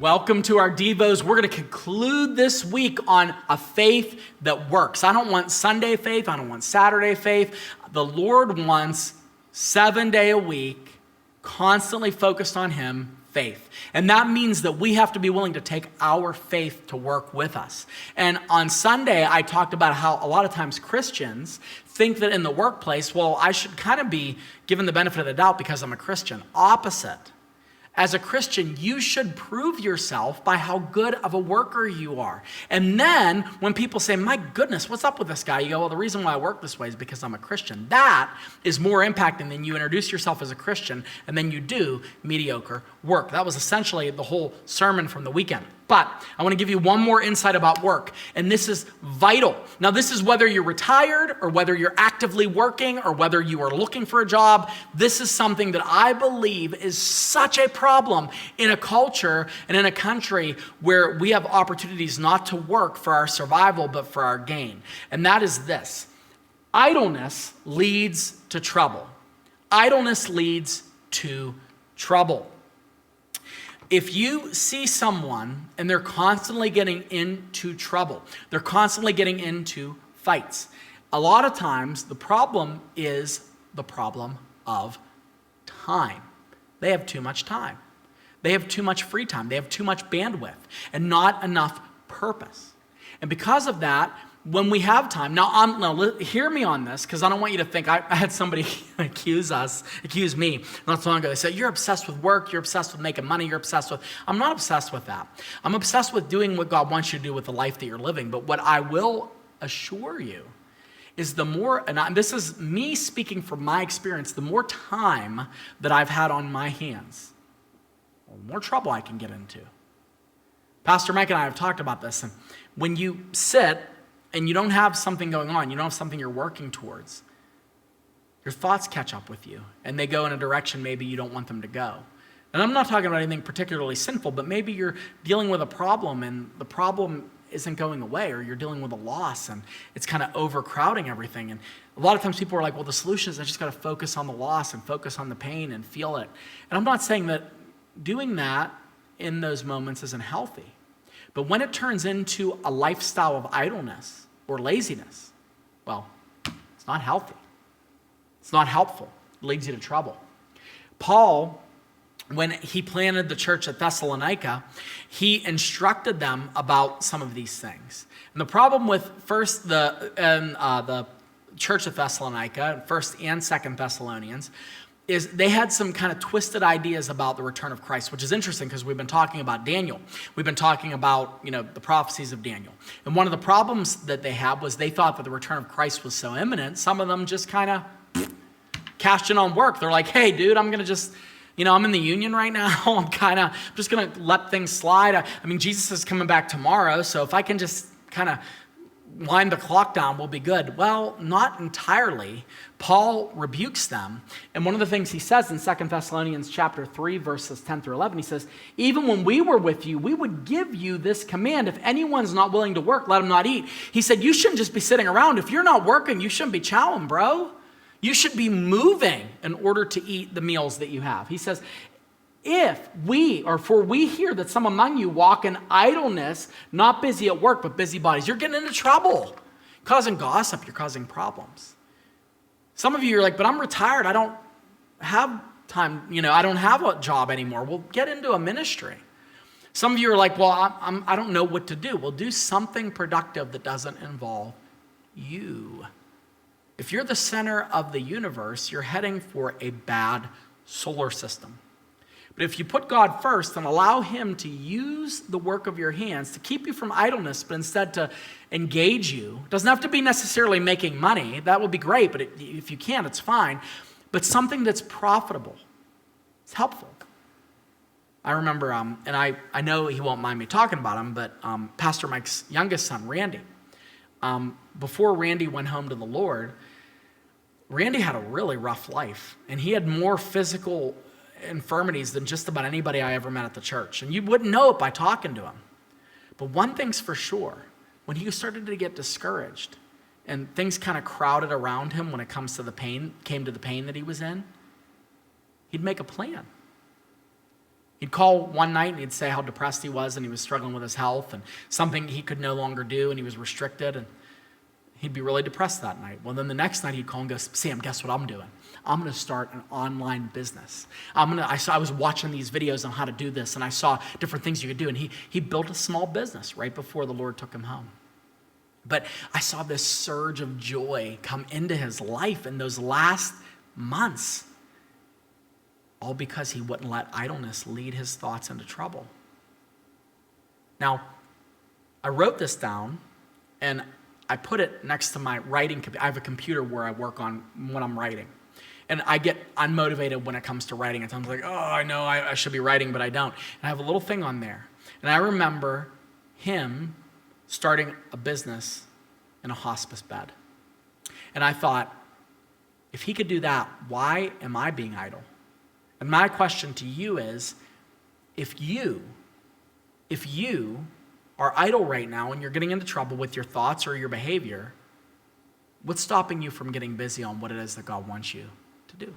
Welcome to our Devos. We're going to conclude this week on a faith that works. I don't want Sunday faith. I don't want Saturday faith. The Lord wants 7 days a week, constantly focused on Him, faith. And that means that we have to be willing to take our faith to work with us. And on Sunday, I talked about how a lot of times Christians think that in the workplace, well, I should kind of be given the benefit of the doubt because I'm a Christian. Opposite. As a Christian, you should prove yourself by how good of a worker you are. And then when people say, my goodness, what's up with this guy? You go, well, the reason why I work this way is because I'm a Christian. That is more impacting than you introduce yourself as a Christian and then you do mediocre work. That was essentially the whole sermon from the weekend. But I want to give you one more insight about work, and this is vital. Now, this is whether you're retired or whether you're actively working or whether you are looking for a job. This is something that I believe is such a problem in a culture and in a country where we have opportunities not to work for our survival, but for our gain. And that is this: idleness leads to trouble. Idleness leads to trouble. If you see someone and they're constantly getting into trouble, they're constantly getting into fights, a lot of times the problem is the problem of time. They have too much time. They have too much free time. They have too much bandwidth and not enough purpose. And because of that, when we have time, now hear me on this, because I don't want you to think, I had somebody accuse me not so long ago. They said, you're obsessed with work, you're obsessed with making money, I'm not obsessed with that. I'm obsessed with doing what God wants you to do with the life that you're living. But what I will assure you is this is me speaking from my experience, the more time that I've had on my hands, the more trouble I can get into. Pastor Mike and I have talked about this, and when you sit and you don't have something going on, you don't have something you're working towards, your thoughts catch up with you, and they go in a direction maybe you don't want them to go. And I'm not talking about anything particularly sinful, but maybe you're dealing with a problem, and the problem isn't going away, or you're dealing with a loss, and it's kind of overcrowding everything. And a lot of times people are like, well, the solution is I just got to focus on the loss and focus on the pain and feel it. And I'm not saying that doing that in those moments isn't healthy. But when it turns into a lifestyle of idleness or laziness, well, it's not healthy. It's not helpful. It leads you to trouble. Paul, when he planted the church at Thessalonica, he instructed them about some of these things. And the problem with the church of Thessalonica, 1st and 2nd Thessalonians, is they had some kind of twisted ideas about the return of Christ, which is interesting because we've been talking about Daniel. We've been talking about, the prophecies of Daniel. And one of the problems that they had was they thought that the return of Christ was so imminent, some of them just kind of cashed in on work. They're like, hey, dude, I'm going to just, I'm in the union right now. I'm just going to let things slide. Jesus is coming back tomorrow, so if I can just kind of wind the clock down, we'll be good. Well, not entirely. Paul rebukes them. And one of the things he says in 2 Thessalonians chapter 3, verses 10 through 11, he says, even when we were with you, we would give you this command. If anyone's not willing to work, let him not eat. He said, you shouldn't just be sitting around. If you're not working, you shouldn't be chowing, bro. You should be moving in order to eat the meals that you have. He says, for we hear that some among you walk in idleness, not busy at work, but busybodies. You're getting into trouble. Causing gossip, you're causing problems. Some of you are like, but I'm retired. I don't have time. I don't have a job anymore. Well, get into a ministry. Some of you are like, well, I don't know what to do. Well, do something productive that doesn't involve you. If you're the center of the universe, you're heading for a bad solar system. But if you put God first and allow Him to use the work of your hands to keep you from idleness, but instead to engage you, it doesn't have to be necessarily making money. That would be great, but if you can, it's fine. But something that's profitable, it's helpful. I remember, and I know he won't mind me talking about him, but Pastor Mike's youngest son, Randy. Before Randy went home to the Lord, Randy had a really rough life, and he had more physical infirmities than just about anybody I ever met at the church. And you wouldn't know it by talking to him. But one thing's for sure, when he started to get discouraged and things kind of crowded around him when it came to the pain that he was in, he'd make a plan. He'd call one night and he'd say how depressed he was and he was struggling with his health and something he could no longer do and he was restricted, and he'd be really depressed that night. Well, then the next night he'd call and go, Sam, guess what I'm doing? I'm going to start an online business. I was watching these videos on how to do this, and I saw different things you could do, and he built a small business right before the Lord took him home. But I saw this surge of joy come into his life in those last months, all because he wouldn't let idleness lead his thoughts into trouble. Now, I wrote this down, and I put it next to my writing. I have a computer where I work on when I'm writing. And I get unmotivated when it comes to writing. At times like, oh, I know I should be writing, but I don't. And I have a little thing on there. And I remember him starting a business in a hospice bed. And I thought, if he could do that, why am I being idle? And my question to you is, if you are idle right now and you're getting into trouble with your thoughts or your behavior, what's stopping you from getting busy on what it is that God wants you to do?